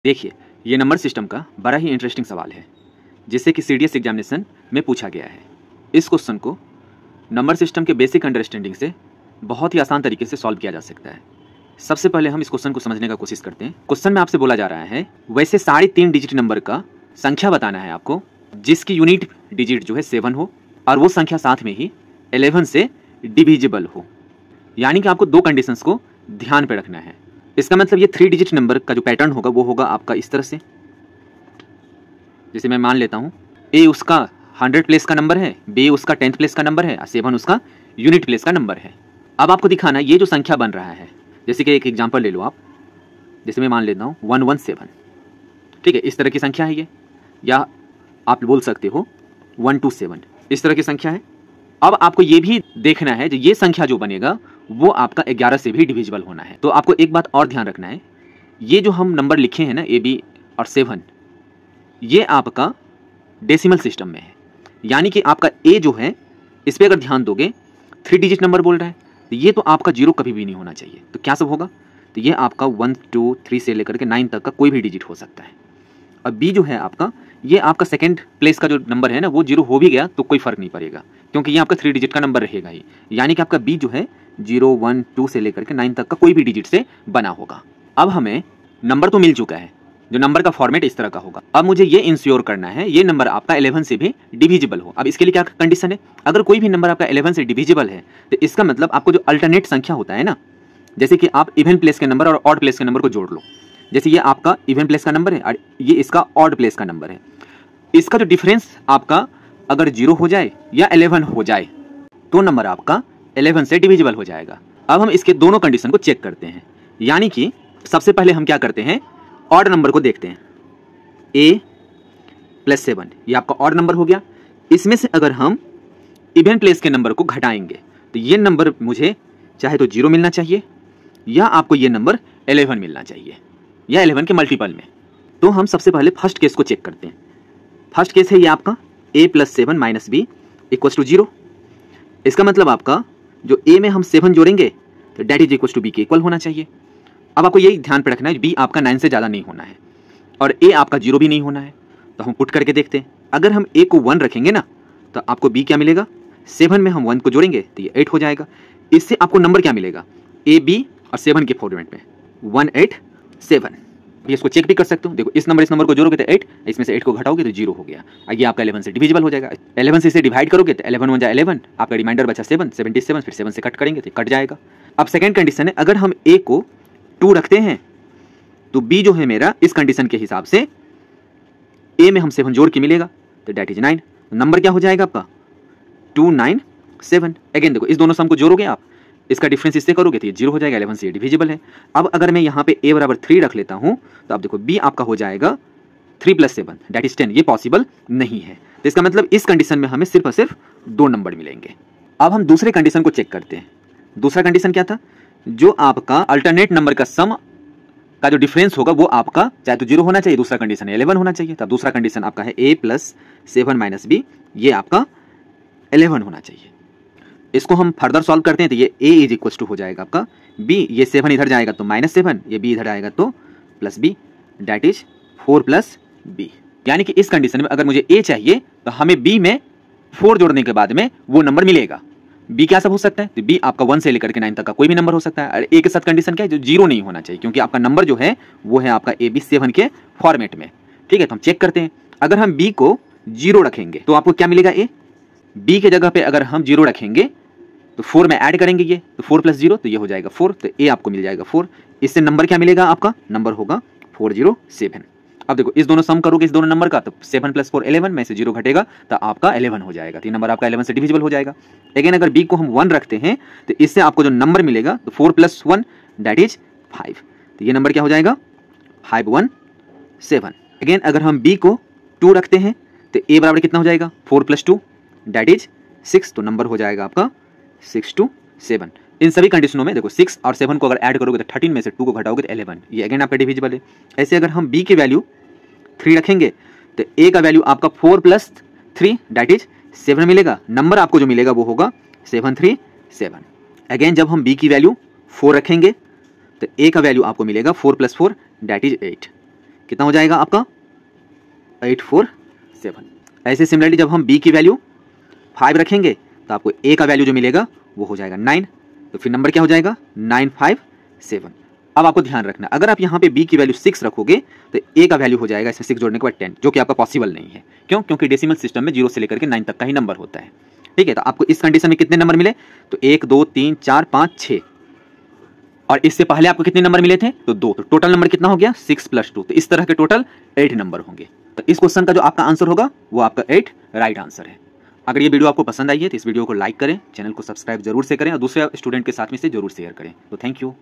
देखिए, ये number system का बड़ा ही इंटरेस्टिंग सवाल है जिससे कि सीडीएस एग्जामिनेशन में पूछा गया है। इस क्वेश्चन को नंबर सिस्टम के बेसिक अंडरस्टैंडिंग से बहुत ही आसान तरीके से सॉल्व किया जा सकता है। सबसे पहले हम इस क्वेश्चन को समझने का कोशिश करते हैं। क्वेश्चन में आपसे बोला जा रहा है वैसे 3.5 डिजिट नंबर का संख्या बताना है आपको जिसकी यूनिट डिजिट जो है 7 हो और वो संख्या साथ में ही 11 से डिविजिबल हो। यानी कि आपको दो कंडीशंस को ध्यान पे रखना है। इसका मतलब ये 3 डिजिट नंबर का जो पैटर्न होगा वो होगा आपका इस तरह से। जैसे मैं मान लेता हूँ ए उसका 100 प्लेस का नंबर है, बी उसका 10th प्लेस का नंबर है और 7 उसका यूनिट प्लेस का नंबर है। अब आपको दिखाना ये जो संख्या बन रहा है, जैसे कि एक एग्जांपल ले लो आप, जैसे मैं मान लेता हूँ 117, ठीक है, इस तरह की संख्या है ये, या आप बोल सकते हो 127, इस तरह की संख्या है। अब आपको ये भी देखना है जो ये संख्या जो बनेगा वो आपका 11 से भी डिविजिबल होना है। तो आपको एक बात और ध्यान रखना है, ये जो हम नंबर लिखे हैं ना ए बी और 7, ये आपका डेसिमल सिस्टम में है। यानी कि आपका ए जो है इस पर अगर ध्यान दोगे 3 डिजिट नंबर बोल रहा है तो ये तो आपका 0 कभी भी नहीं होना चाहिए। तो क्या सब होगा, तो ये आपका 1 2 3 से लेकर के 9 तक का कोई भी डिजिट हो सकता है। और बी जो है आपका, ये आपका सेकंड प्लेस का जो नंबर है ना वो 0 हो भी गया तो कोई फर्क नहीं पड़ेगा क्योंकि ये आपका 3 डिजिट का नंबर रहेगा ही। यानी कि आपका बी जो है 0 1 2 से लेकर के 9 तक का कोई भी डिजिट से बना होगा। अब हमें नंबर तो मिल चुका है, जो नंबर का फॉर्मेट इस तरह का होगा। अब मुझे ये इंश्योर करना है ये नंबर आपका 11 से भी डिविजिबल हो। अब इसके लिए क्या कंडीशन है, अगर कोई भी नंबर आपका 11 से डिविजिबल है तो इसका मतलब आपको जो अल्टरनेट संख्या होता है ना, जैसे कि आप इवन प्लेस के नंबर और ऑड प्लेस के नंबर को जोड़ लो। जैसे ये आपका इवन प्लेस का नंबर है और ये इसका ऑड प्लेस का नंबर है, इसका जो डिफरेंस आपका अगर 0 हो जाए या 11 हो जाए तो नंबर आपका 11 से डिविजिबल हो जाएगा। अब हम इसके दोनों कंडीशन को चेक करते हैं। यानी कि सबसे पहले हम क्या करते हैं, ऑड नंबर को देखते हैं। a + 7 ये आपका ऑड नंबर हो गया। इसमें से अगर हम इवन प्लेस के नंबर को घटाएंगे तो ये नंबर मुझे चाहे तो 0 मिलना चाहिए या आपको ये नंबर 11 मिलना चाहिए या 11 के मल्टीपल में। तो हम सबसे पहले फर्स्ट केस को चेक करते हैं। फर्स्ट केस है ये आपका a + 7 - b = 0। इसका मतलब आपका जो a में हम 7 जोड़ेंगे तो that is equal to b के इक्वल होना चाहिए। अब आपको यही ध्यान पे रखना है b आपका 9 से ज़्यादा नहीं होना है और a आपका 0 भी नहीं होना है। तो हम पुट करके देखते हैं, अगर हम a को 1 रखेंगे ना तो आपको b क्या मिलेगा, 7 में हम 1 को जोड़ेंगे तो ये 8 हो जाएगा। इससे आपको नंबर क्या मिलेगा, a b और 7 के फॉर्मेट में 187। इसको चेक भी कर सकते हो, देखो इस नंबर को जोड़ोगे तो 8, इसमें से 8 को घटाओगे तो 0 हो गया। ये आपका 11 से डिविजिबल हो जाएगा। 11 से इसे डिवाइड करोगे तो 11 × 1 = 11, आपका रिमाइंडर बचा 7 77, फिर 7 से कट करेंगे तो कट जाएगा। अब सेकंड कंडीशन है, अगर हम a को 2 रखते हैं तो b जो है मेरा इस कंडीशन के हिसाब से a में हम 7 जोड़ के मिलेगा तो डेट इज 9। नंबर क्या हो जाएगा आपका 297। अगेन देखो इस दोनों सम को जोड़ोगे आप, इसका डिफरेंस इससे करोगे तो ये 0 हो जाएगा, 11 से ये डिविजिबल है। अब अगर मैं यहाँ पे a = 3 रख लेता हूँ तो आप देखो b आपका हो जाएगा 3 + 7 डेट इज 10। ये पॉसिबल नहीं है, तो इसका मतलब इस कंडीशन में हमें सिर्फ और सिर्फ 2 नंबर मिलेंगे। अब हम दूसरे कंडीशन को चेक करते हैं। दूसरा कंडीशन क्या था, जो आपका अल्टरनेट नंबर का सम का जो डिफरेंस होगा वो आपका चाहे तो 0 होना चाहिए, दूसरा कंडीशन है 11 होना चाहिए। तब दूसरा कंडीशन आपका है a + 7 - b, ये आपका 11 होना चाहिए। इसको हम फर्दर सॉल्व करते हैं तो ये a = हो जाएगा आपका b, ये 7 इधर जाएगा तो -7, ये b इधर आएगा तो +b, डेट इज 4 + b। यानी कि इस कंडीशन में अगर मुझे a चाहिए तो हमें b में 4 जोड़ने के बाद में वो नंबर मिलेगा। b क्या सब हो सकता है, तो b आपका 1 से लेकर के 9 तक का कोई भी नंबर हो सकता है। और a के साथ कंडीशन क्या है, जो 0 नहीं होना चाहिए क्योंकि आपका नंबर जो है वो है आपका a b 7 के फॉर्मेट में। ठीक है, तो हम चेक करते हैं। अगर हम b को 0 रखेंगे तो आपको क्या मिलेगा, a b के जगह पे अगर हम 0 रखेंगे तो 4 में ऐड करेंगे ये, तो 4 + 0 तो ये हो जाएगा 4, तो a आपको मिल जाएगा 4। इससे नंबर क्या मिलेगा, आपका नंबर होगा 407। अब देखो इस दोनों सम करोगे इस दोनों नंबर का तो 7 + 4 11 में से 0 घटेगा तो आपका 11 हो जाएगा। तो ये नंबर आपका 11 से डिविजिबल हो जाएगा। अगेन अगर b को हम 1 रखते हैं तो इससे आपको जो नंबर मिलेगा तो 4 + 1 डेट इज 5, तो ये नंबर क्या हो जाएगा 517। अगेन अगर हम b को 2 रखते हैं तो a बराबर कितना हो जाएगा 4 + 2 डेट इज 6, तो नंबर हो जाएगा आपका 627। इन सभी कंडीशनों में देखो 6 और 7 को अगर ऐड करोगे तो 13 में से 2 को घटाओगे तो 11, ये अगेन आपका डिविजिबल है। ऐसे अगर हम b की वैल्यू 3 रखेंगे तो a का वैल्यू आपका 4 + 3 डेट इज 7 मिलेगा। नंबर आपको जो मिलेगा वो होगा 737। अगेन जब हम b की वैल्यू 4 रखेंगे तो a का वैल्यू आपको मिलेगा 4 + 4 डेट इज 8। कितना हो जाएगा आपका 847। ऐसे सिमिलरली जब हम b की वैल्यू 5 रखेंगे तो आपको a का वैल्यू जो मिलेगा वो हो जाएगा 9, तो फिर नंबर क्या हो जाएगा 957। अब आपको ध्यान रखना, अगर आप यहाँ पे b की वैल्यू 6 रखोगे तो a का वैल्यू हो जाएगा इसमें 6 जोड़ने के बाद 10, जो कि आपका पॉसिबल नहीं है। क्यों? क्योंकि डेसिमल सिस्टम में 0 से लेकर के 9 तक का ही नंबर होता है। ठीक है, तो आपको इस कंडीशन में कितने नंबर मिले? तो 1 2 3 4 5 6, और इससे पहले आपको कितने नंबर मिले थे? तो 2, तो टोटल नंबर कितना हो गया 6 + 2, तो इस तरह के टोटल 8 नंबर होंगे। तो इस क्वेश्चन का जो आपका आंसर होगा वो आपका 8 राइट आंसर है। अगर ये वीडियो आपको पसंद आई है तो इस वीडियो को लाइक करें, चैनल को सब्सक्राइब जरूर से करें और दूसरे स्टूडेंट के साथ में इसे जरूर शेयर करें। तो थैंक यू।